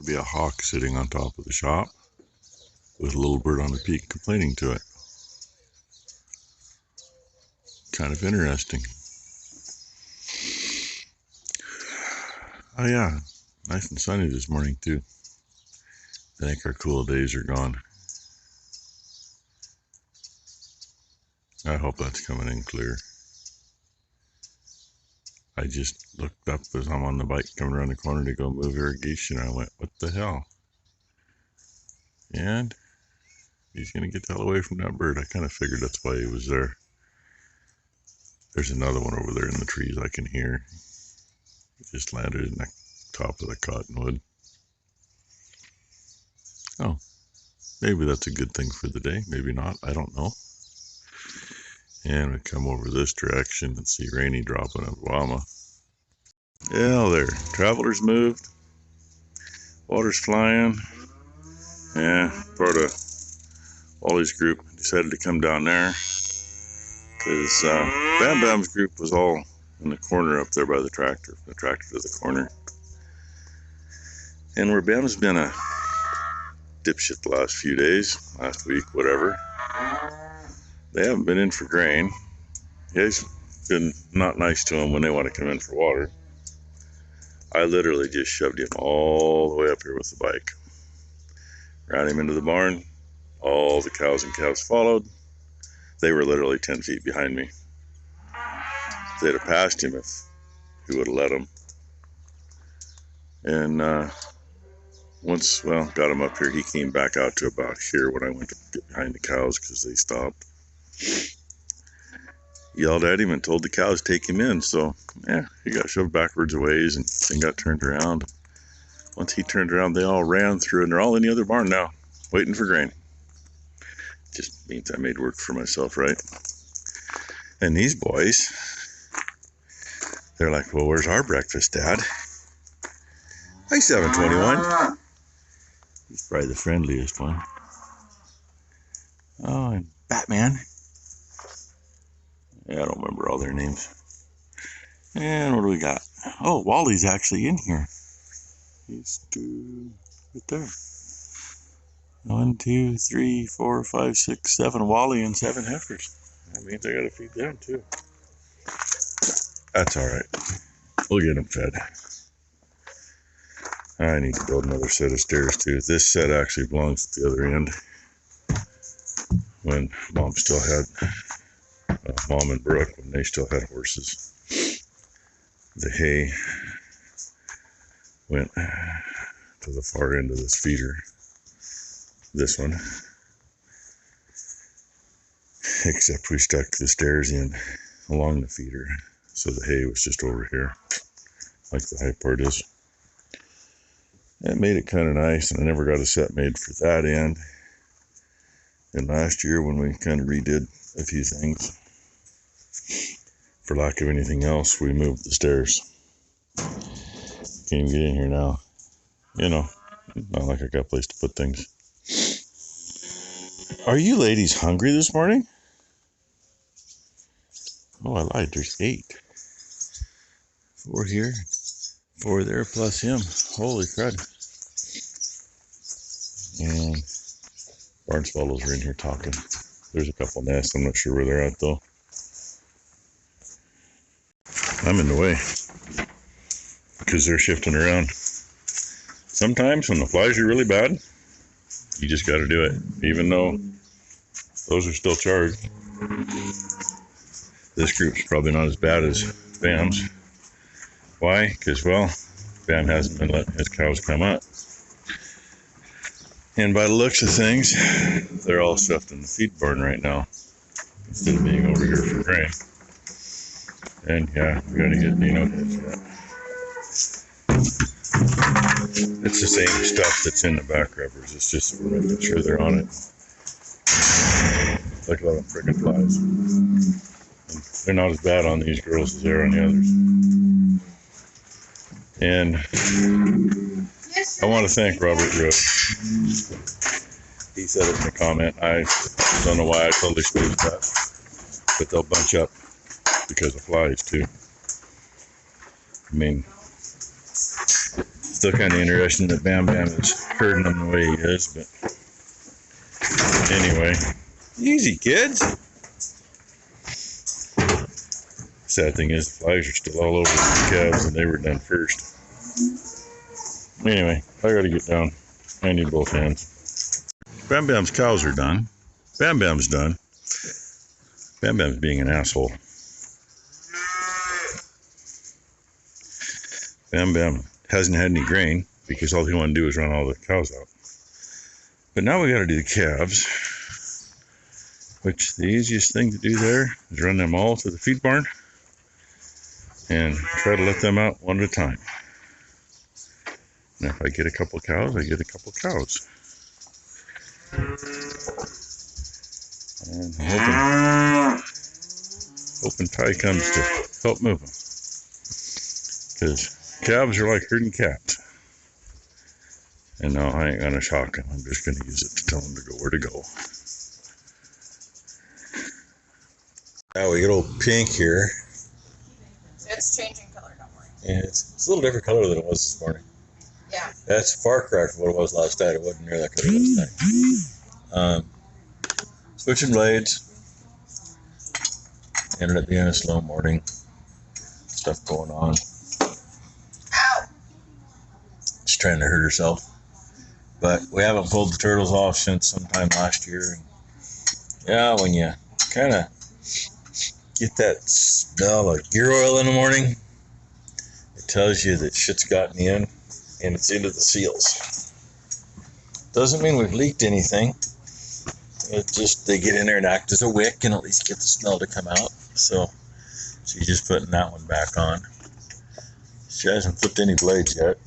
be a hawk sitting on top of the shop with a little bird on the peak complaining to it. Kind of interesting. Oh yeah, nice and sunny this morning too. I think our cool days are gone. I hope that's coming in clear. I just looked up as I'm on the bike coming around the corner to go move irrigation. I went, what the hell? And he's going to get the hell away from that bird. I kind of figured that's why he was there. There's another one over there in the trees I can hear. He just landed in the top of the cottonwood. Oh, maybe that's a good thing for the day. Maybe not. I don't know. And we come over this direction and see Rainy dropping a llama. Yeah, there. Travelers moved. Water's flying. Yeah, part of Wally's group decided to come down there. Because Bam Bam's group was all in the corner up there by the tractor. The tractor to the corner. And where Bam's been a dipshit the last few days, last week, whatever. They haven't been in for grain. He's been not nice to them when they want to come in for water. I literally just shoved him all the way up here with the bike. Ran him into the barn. All the cows and calves followed. They were literally 10 feet behind me. They'd have passed him if he would have let them. And once, got him up here, he came back out to about here when I went to get behind the cows because they stopped. Yelled at him and told the cows to take him in. So, yeah, he got shoved backwards a ways and then got turned around. Once he turned around, they all ran through, and they're all in the other barn now, waiting for grain. Just means I made work for myself, right? And these boys, they're like, well, where's our breakfast, Dad? Hi, 721. He's probably the friendliest one. Oh, and Batman. Yeah, I don't remember all their names. And what do we got? Oh, Wally's actually in here. He's right there. 1, 2, 3, 4, 5, 6, 7 Wally and 7 heifers. That means I gotta feed them too. That's alright. We'll get them fed. I need to build another set of stairs too. This set actually belongs at the other end. When Mom still had, Mom and Brooke, when they still had horses, the hay went to the far end of this feeder. This one. Except we stuck the stairs in along the feeder. So the hay was just over here, like the high part is. That made it kind of nice, and I never got a set made for that end. And last year when we kind of redid a few things, for lack of anything else, we moved the stairs. Can't even get in here now. You know, not like I got a place to put things. Are you ladies hungry this morning? Oh, I lied. There's 8. 4 here, 4 there, plus him. Holy crud. And barn swallows are in here talking. There's a couple nests. I'm not sure where they're at, though. I'm in the way because they're shifting around. Sometimes when the flies are really bad, you just got to do it, even though those are still charged. This group's probably not as bad as Bam's. Why? Because, well, Bam hasn't been letting his cows come up. And by the looks of things, they're all stuffed in the feed barn right now, instead of being over here for grain. And yeah, we gotta get Dino hitched yet. It's the same stuff that's in the back rubbers. It's just we're making sure they're on it. Look at all them friggin' flies. And they're not as bad on these girls as they're on the others. And I want to thank Robert Rook. He said it in a comment. I don't know why I totally spaced that, but they'll bunch up because of flies too. I mean, Still kind of interesting that Bam Bam is herding them the way he is, but anyway, easy kids. Sad thing is, the flies are still all over the calves, and they were done first. Anyway, I gotta get down. I need both hands. Bam Bam's cows are done. Bam Bam's done. Bam Bam's being an asshole. Bam Bam hasn't had any grain because all he wanted to do is run all the cows out. But now we got to do the calves, which the easiest thing to do there is run them all to the feed barn and try to let them out one at a time. And if I get a couple cows, I get a couple cows. And hoping Ty comes to help move them. Because calves are like herding cats. And no, I ain't gonna shock him. I'm just gonna use it to tell him to go where to go. Now we get old Pink here. It's changing color, don't worry. Yeah, it's a little different color than it was this morning. Yeah. That's a far cry from what it was last night. It wasn't near that color last night. Switching blades. Ended up being a slow morning. Stuff going on. Ow! She's trying to hurt herself. But we haven't pulled the turtles off since sometime last year. Yeah, when you kind of get that smell of gear oil in the morning, it tells you that shit's gotten in and it's into the seals. Doesn't mean we've leaked anything. It just, they get in there and act as a wick and at least get the smell to come out. So she's just putting that one back on. She hasn't flipped any blades yet.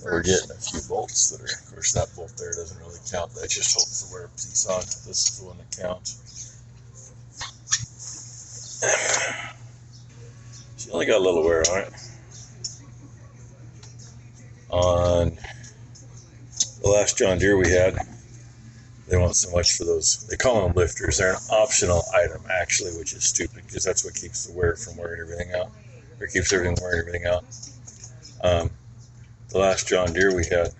We're getting a few bolts that are, of course, that bolt there doesn't really count. That just holds the wear piece on. This is the one that counts. She only got a little wear on it. On the last John Deere we had, they want so much for those. They call them lifters. They're an optional item, actually, which is stupid because that's what keeps the wear from wearing everything out, or keeps everything wearing everything out. The last John Deere we had,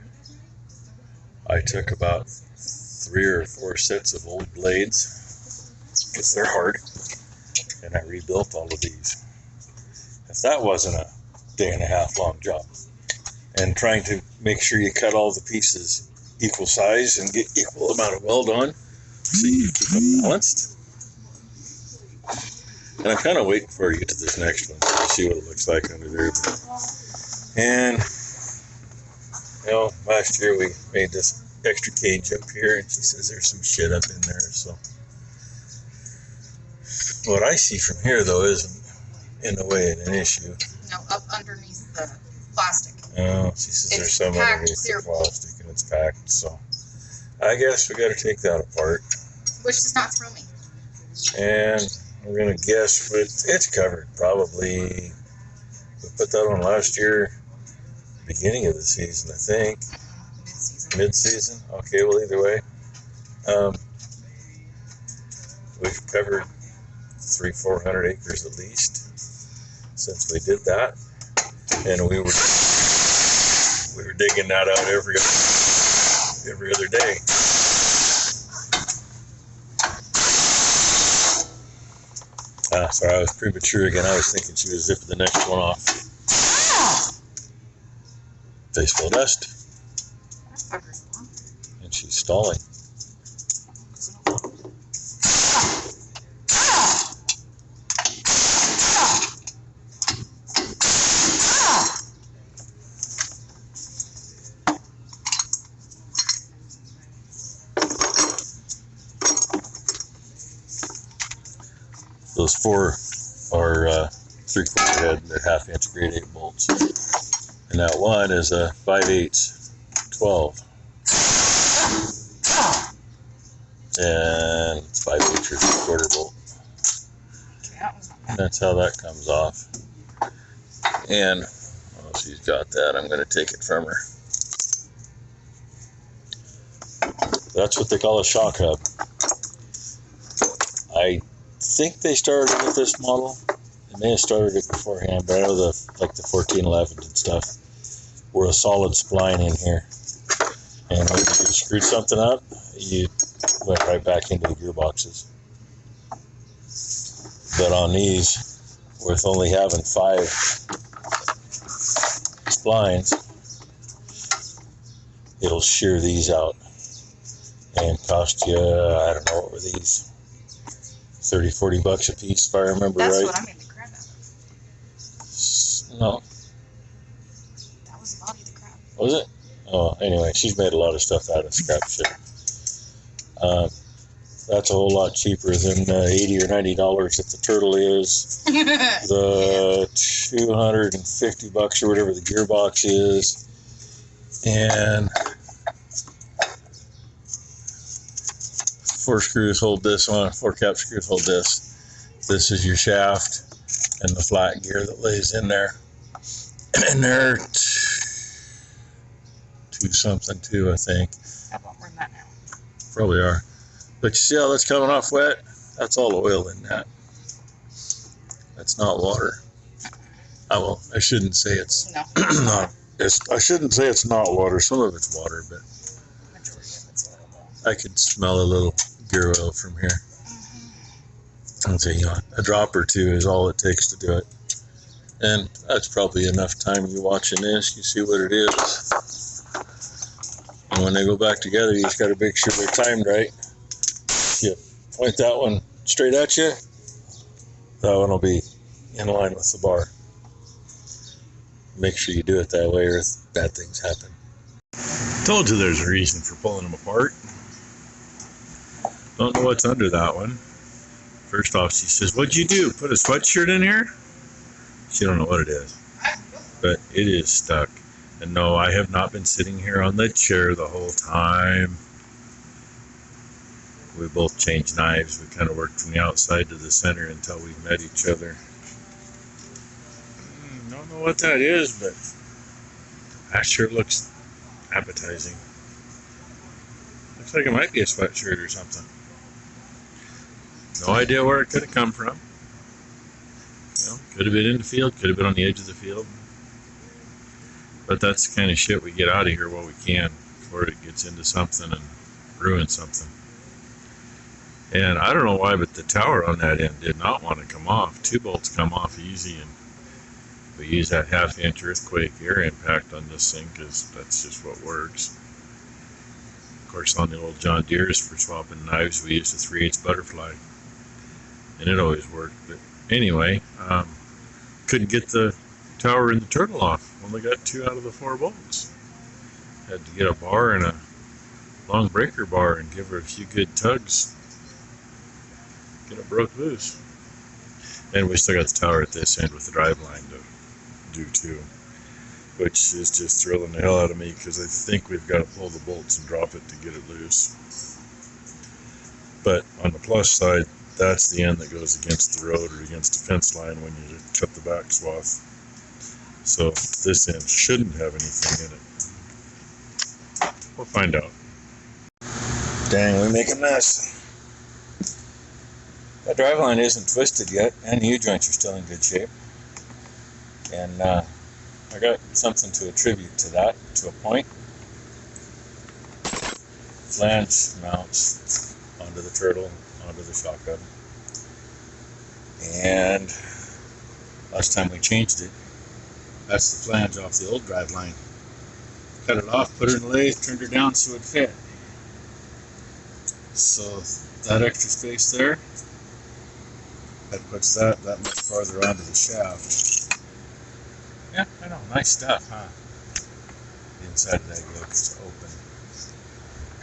I took about 3 or 4 sets of old blades because they're hard, and I rebuilt all of these. If that wasn't a day and a half long job, and trying to make sure you cut all the pieces equal size and get equal amount of weld on so you keep them balanced. And I'm kind of waiting for you to get to this next one to see what it looks like under there. And you know, last year we made this extra cage up here, and she says there's some shit up in there. So what I see from here, though, isn't in a way an issue. No, up underneath the plastic. Oh, she says there's some underneath the plastic, and it's packed. So I guess we got to take that apart. Which does not throw me. And we're gonna guess it's covered. Probably we put that on last year. Beginning of the season, I think. Mid-season. Okay, well, either way, we've covered 300-400 acres at least since we did that, and we were digging that out every other day. Sorry, I was premature again. I was thinking she was zipping the next one off. Face full of dust. And she's stalling. Those 4 are 3/4 head, and they're 1/2 inch grade 8 bolts. And that one is a 5/8 12. And it's 5/8 or 3/4 bolt. And that's how that comes off. And once she's got that, I'm going to take it from her. That's what they call a shock hub. I think they started with this model in may have started it beforehand, but I know the 1411 and stuff were a solid spline in here. And when you screwed something up, you went right back into the gearboxes. But on these, with only having 5 splines, it'll shear these out and cost you, I don't know, what were these? $30-40 a piece, if I remember That's right. what I made the crab out of. No, That was the body of the crab. was it? Oh, anyway, she's made a lot of stuff out of scrap shit. That's a whole lot cheaper than $80 or $90 that the turtle is. The $250 or whatever the gearbox is. And 4 screws hold this one, 4 cap screws hold this. This is your shaft and the flat gear that lays in there. And they're 2 something too, I think. I won't run that now. Probably are. But you see how that's coming off wet? That's all oil in that. That's not water. I shouldn't say it's No. not. I shouldn't say it's not water. Some of it's water, but Majority of it's oil though. I could smell a little gear oil from here. I'd say, a drop or 2 is all it takes to do it. And that's probably enough time you watching this. You see what it is. And when they go back together, you just got to make sure they're timed right. You point that one straight at you, that one will be in line with the bar. Make sure you do it that way or bad things happen. Told you there's a reason for pulling them apart. Don't know what's under that one. First off, she says, "What'd you do? Put a sweatshirt in here?" She don't know what it is, but it is stuck. And no, I have not been sitting here on the chair the whole time. We both changed knives. We kind of worked from the outside to the center until we met each other. Don't know what that is, but that sure looks appetizing. Looks like it might be a sweatshirt or something. No idea where it could have come from. Could have been in the field, could have been on the edge of the field. But that's the kind of shit we get out of here while we can before it gets into something and ruins something. And I don't know why, but the tower on that end did not want to come off. 2 bolts come off easy, and we use that 1/2 inch earthquake air impact on this thing because that's just what works. Of course, on the old John Deere's for swapping knives, we used a 3/8 butterfly, and it always worked. But anyway, couldn't get the tower and the turtle off. Only got 2 out of the 4 bolts. Had to get a bar and a long breaker bar and give her a few good tugs. Get it broke loose. And we still got the tower at this end with the drive line to do too, which is just thrilling the hell out of me because I think we've got to pull the bolts and drop it to get it loose. But on the plus side, that's the end that goes against the road or against the fence line when you cut the back swath. So this end shouldn't have anything in it. We'll find out. Dang, we make a mess. That driveline isn't twisted yet, and the U-joints are still in good shape. And I got something to attribute to that, to a point. Flange mounts onto the turtle, onto the shotgun. And last time we changed it, that's the flange off the old driveline. Cut it off, put her in the lathe, turned her down so it fit. So that extra space there, that puts that much farther onto the shaft. Yeah, I know, nice stuff, huh? The inside of that yoke is open.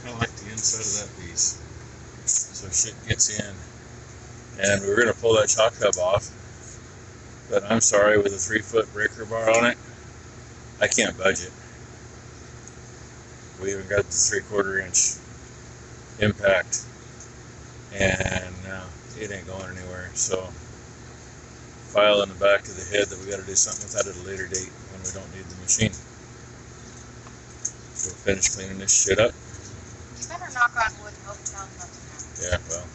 Kind of like the inside of that piece. So shit gets in. And we were going to pull that shock hub off, but I'm sorry, with a 3-foot breaker bar on it, I can't budge it. We even got the 3/4 inch impact, and it ain't going anywhere. So file in the back of the head that we got to do something with that at a later date when we don't need the machine. So we'll finish cleaning this shit up. You better knock on wood and hope Tom comes down. Yeah, well,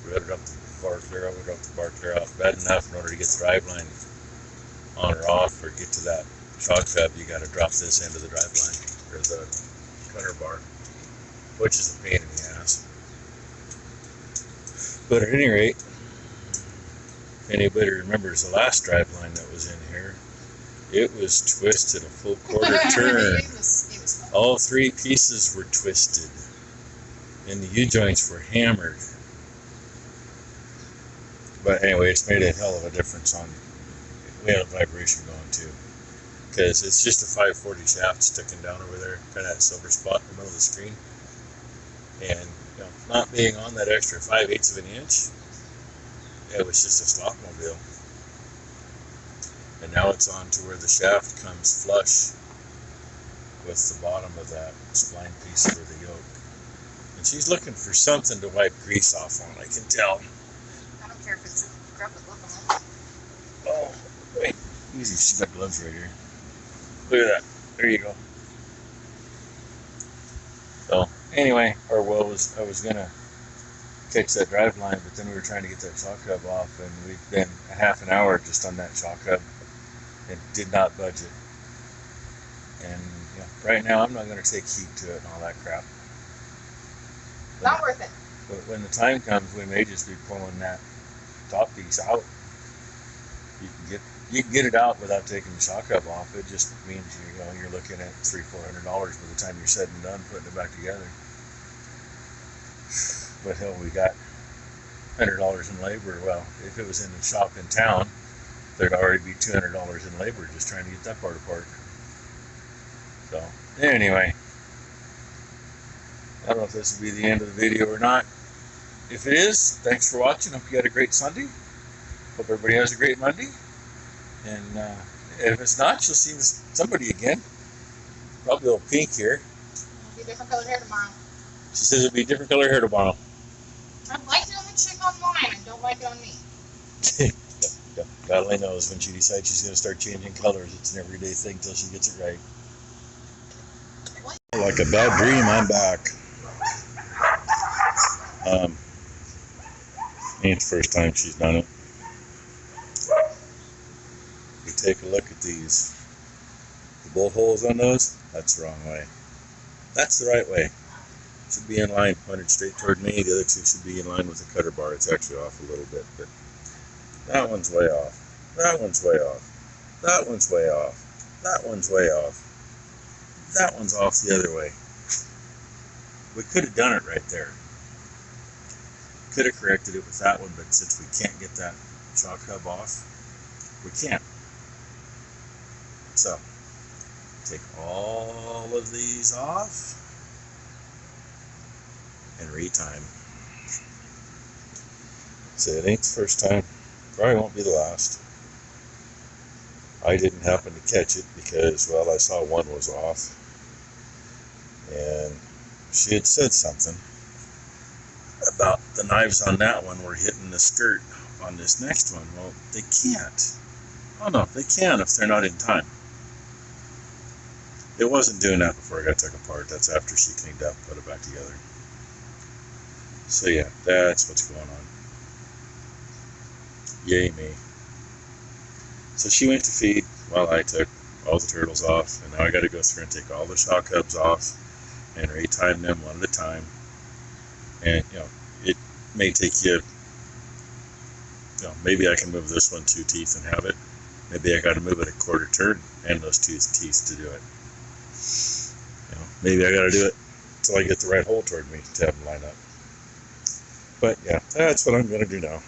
we got it up bar clear out. We dropped the bar clear out bad enough in order to get the drive line on or off or get to that shock hub. You got to drop this end of the drive line or the cutter bar, which is a pain in the ass. But at any rate, if anybody remembers the last drive line that was in here, it was twisted a full quarter turn. It was fun. All three pieces were twisted, and the U-joints were hammered. But anyway, it's made a hell of a difference on. We had a vibration going too, because it's just a 540 shaft sticking down over there, kind of that silver spot in the middle of the screen. And not being on that extra 5/8 of an inch, it was just a slop mobile. And now it's on to where the shaft comes flush with the bottom of that spline piece for the yoke. And she's looking for something to wipe grease off on, I can tell. I don't care if it's grab it looking like. Oh, wait. Easy, she's got gloves right here. Look at that. There you go. So, anyway, I was going to catch that drive line, but then we were trying to get that shock hub off, and we've been a half an hour just on that shock hub and did not budge it. And right now I'm not going to take heat to it and all that crap. Not worth it. But when the time comes, we may just be pulling that top piece out. You can get it out without taking the shock hub off. It just means you're looking at $300-400 by the time you're said and done putting it back together. But hell, we got $100 in labor. Well, if it was in the shop in town, there'd already be $200 in labor just trying to get that part apart. So anyway, I don't know if this will be the end of the video or not. If it is, thanks for watching. Hope you had a great Sunday. Hope everybody has a great Monday. And if it's not, you'll see somebody again. Probably a little pink here. It'll be different color hair tomorrow. She says it'll be different color hair tomorrow. I like it on the chick online. I don't like it on me. God only knows when she decides she's going to start changing colors. It's an everyday thing till she gets it right. Like a bad dream, I'm back. Ain't the first time she's done it. You take a look at these. The bolt holes on those, that's the wrong way. That's the right way. Should be in line, pointed straight toward me. The other two should be in line with the cutter bar. It's actually off a little bit, but that one's way off. That one's way off. That one's way off. That one's way off. That one's off the other way. We could have done it right there. Could have corrected it with that one, but since we can't get that shock hub off, we can't. So, take all of these off and retime. So it ain't the first time, probably won't be the last. I didn't happen to catch it because, well, I saw one was off. And she had said something about the knives on that one were hitting the skirt on this next one. Well, they can't. Oh no, they can if they're not in time. It wasn't doing that before it got took apart. That's after she cleaned up and put it back together. So yeah, that's what's going on. Yay me. So she went to feed while I took all the turtles off, and now I got to go through and take all the shock hubs off and retime them one at a time. And it may take you, maybe I can move this one 2 teeth and have it. Maybe I got to move it a quarter turn and those 2 teeth to do it. Maybe I got to do it until I get the right hole toward me to have them line up. But yeah, that's what I'm going to do now.